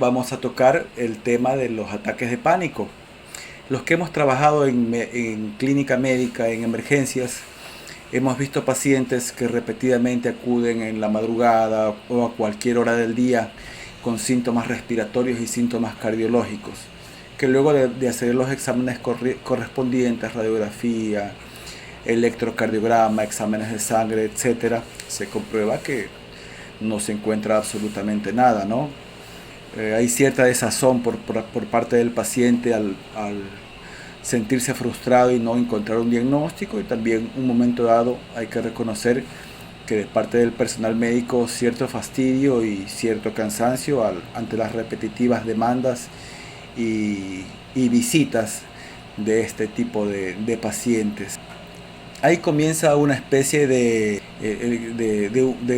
vamos a tocar el tema de los ataques de pánico. Los que hemos trabajado en clínica médica, en emergencias, hemos visto pacientes que repetidamente acuden en la madrugada o a cualquier hora del día con síntomas respiratorios y síntomas cardiológicos, que luego de hacer los exámenes correspondientes, radiografía, electrocardiograma, exámenes de sangre, etcétera, se comprueba que no se encuentra absolutamente nada, ¿no? Hay cierta desazón por parte del paciente al sentirse frustrado y no encontrar un diagnóstico, y también un momento dado hay que reconocer que de parte del personal médico cierto fastidio y cierto cansancio ante las repetitivas demandas y visitas de este tipo de pacientes. Ahí comienza una especie de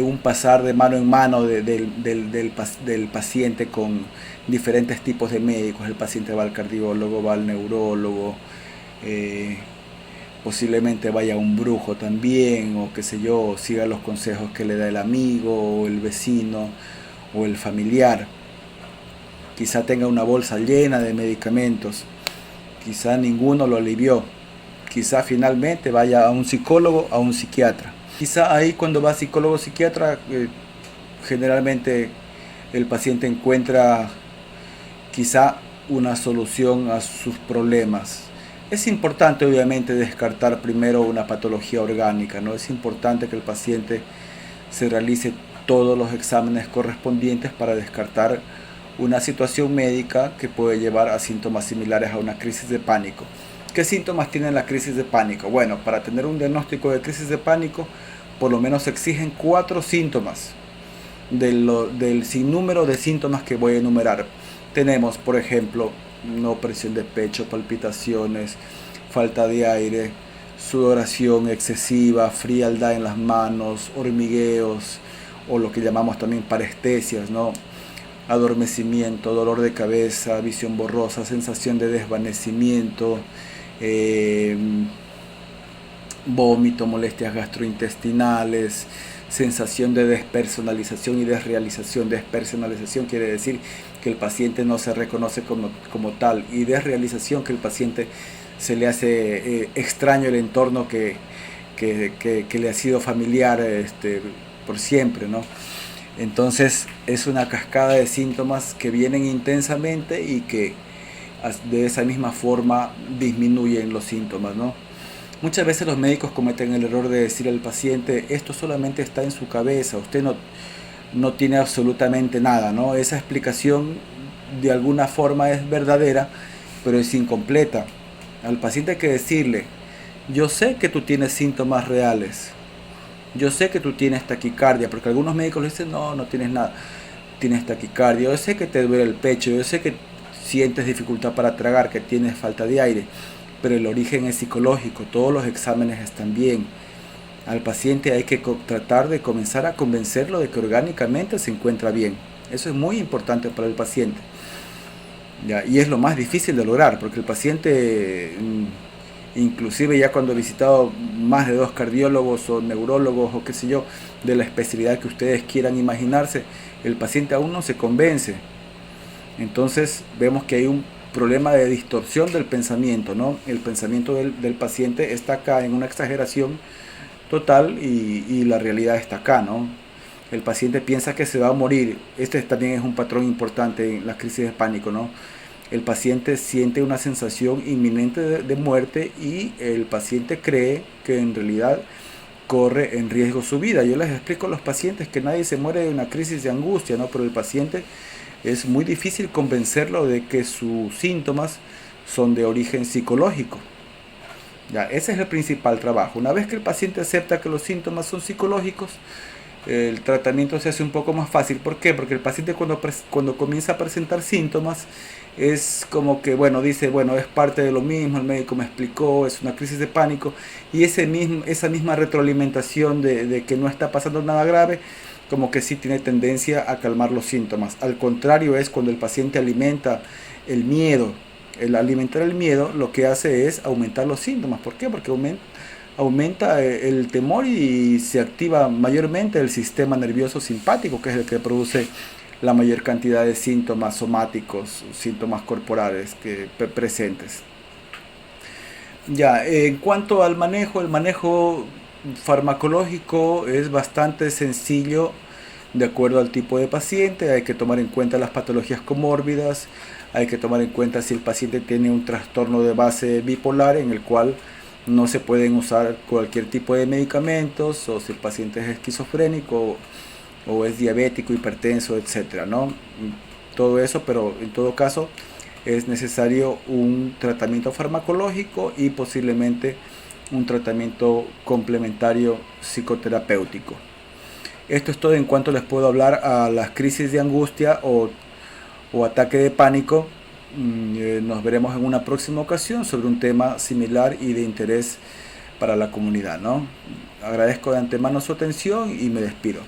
un pasar de mano en mano del paciente con diferentes tipos de médicos. El paciente va al cardiólogo, va al neurólogo, posiblemente vaya a un brujo también, o qué sé yo, siga los consejos que le da el amigo o el vecino o el familiar. Quizá tenga una bolsa llena de medicamentos, quizá ninguno lo alivió. Quizá finalmente vaya a un psicólogo, a un psiquiatra. Quizá ahí cuando va a psicólogo o psiquiatra, generalmente el paciente encuentra quizá una solución a sus problemas. Es importante obviamente descartar primero una patología orgánica, ¿no? Es importante que el paciente se realice todos los exámenes correspondientes para descartar una situación médica que puede llevar a síntomas similares a una crisis de pánico. ¿Qué síntomas tiene la crisis de pánico? Bueno, para tener un diagnóstico de crisis de pánico, por lo menos se exigen 4 síntomas del sinnúmero de síntomas que voy a enumerar. Tenemos, por ejemplo, no presión de pecho, palpitaciones, falta de aire, sudoración excesiva, frialdad en las manos, hormigueos, o lo que llamamos también parestesias, ¿no? Adormecimiento, dolor de cabeza, visión borrosa, sensación de desvanecimiento, vómito, molestias gastrointestinales, sensación de despersonalización y desrealización. Despersonalización quiere decir que el paciente no se reconoce como tal, y desrealización que el paciente se le hace extraño el entorno que le ha sido familiar por siempre, ¿no? Entonces es una cascada de síntomas que vienen intensamente y que de esa misma forma disminuyen los síntomas, ¿no? Muchas veces los médicos cometen el error de decir al paciente: esto solamente está en su cabeza, usted no tiene absolutamente nada, ¿no? Esa explicación de alguna forma es verdadera, pero es incompleta. Al paciente hay que decirle: yo sé que tú tienes síntomas reales, yo sé que tú tienes taquicardia, porque algunos médicos le dicen: no tienes nada, tienes taquicardia, yo sé que te duele el pecho, yo sé que sientes dificultad para tragar, que tienes falta de aire, pero el origen es psicológico, todos los exámenes están bien. Al paciente hay que tratar de comenzar a convencerlo de que orgánicamente se encuentra bien. Eso es muy importante para el paciente. ¿Ya? Y es lo más difícil de lograr, porque el paciente, inclusive ya cuando he visitado más de 2 cardiólogos o neurólogos o qué sé yo, de la especialidad que ustedes quieran imaginarse, el paciente aún no se convence. Entonces vemos que hay un problema de distorsión del pensamiento, ¿no? El pensamiento del paciente está acá en una exageración total y la realidad está acá, ¿no? El paciente piensa que se va a morir. Este también es un patrón importante en las crisis de pánico, ¿no? El paciente siente una sensación inminente de muerte y el paciente cree que en realidad corre en riesgo su vida. Yo les explico a los pacientes que nadie se muere de una crisis de angustia, ¿no? Pero el paciente es muy difícil convencerlo de que sus síntomas son de origen psicológico. Ya, ese es el principal trabajo. Una vez que el paciente acepta que los síntomas son psicológicos, el tratamiento se hace un poco más fácil. ¿Por qué? Porque el paciente cuando comienza a presentar síntomas es como que, bueno, dice, bueno, es parte de lo mismo, el médico me explicó, es una crisis de pánico, y esa misma retroalimentación de que no está pasando nada grave, como que sí tiene tendencia a calmar los síntomas. Al contrario es cuando el paciente alimenta el miedo. El alimentar el miedo lo que hace es aumentar los síntomas. ¿Por qué? Porque aumenta el temor y se activa mayormente el sistema nervioso simpático, que es el que produce la mayor cantidad de síntomas somáticos, síntomas corporales que presentes. Ya, en cuanto al manejo, el manejo farmacológico es bastante sencillo de acuerdo al tipo de paciente. Hay que tomar en cuenta las patologías comórbidas, hay que tomar en cuenta si el paciente tiene un trastorno de base bipolar en el cual no se pueden usar cualquier tipo de medicamentos, o si el paciente es esquizofrénico o es diabético, hipertenso, etcétera, ¿no? Todo eso, pero en todo caso es necesario un tratamiento farmacológico y posiblemente un tratamiento complementario psicoterapéutico. Esto es todo en cuanto les puedo hablar a las crisis de angustia o ataque de pánico. Nos veremos en una próxima ocasión sobre un tema similar y de interés para la comunidad, ¿no? Agradezco de antemano su atención y me despido.